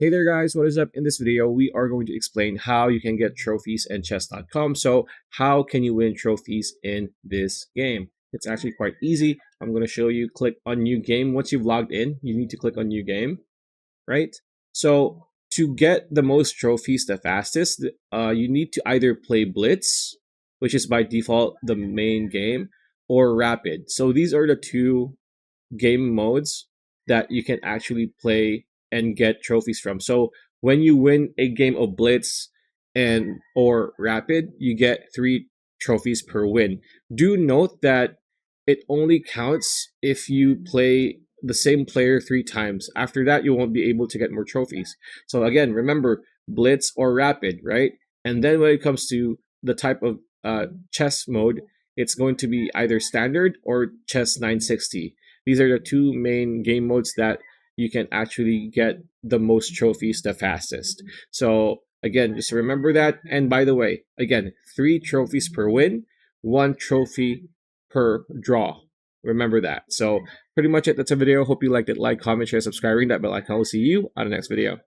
Hey there guys, what is up? In this video, we are going to explain how you can get trophies in chess.com. So how can you win trophies in this game? It's actually quite easy. I'm going to show you. Click on new game. Once you've logged in, you need to click on new game, right? So to get the most trophies the fastest, you need to either play Blitz, which is by default the main game, or Rapid. So these are the two game modes that you can actually play and get trophies from. So when you win a game of Blitz and or Rapid, you get 3 trophies per win. Do note that it only counts if you play the same player 3 times. After that, you won't be able to get more trophies. So again, remember Blitz or Rapid, right? And then when it comes to the type of chess mode, it's going to be either standard or chess 960. These are the two main game modes that you can actually get the most trophies the fastest. So again, just remember that. And by the way, again, 3 trophies per win, 1 trophy per draw. Remember that. So pretty much it. That's a video. Hope you liked it. Like, comment, share, subscribe, ring that bell icon. I'll see you on the next video.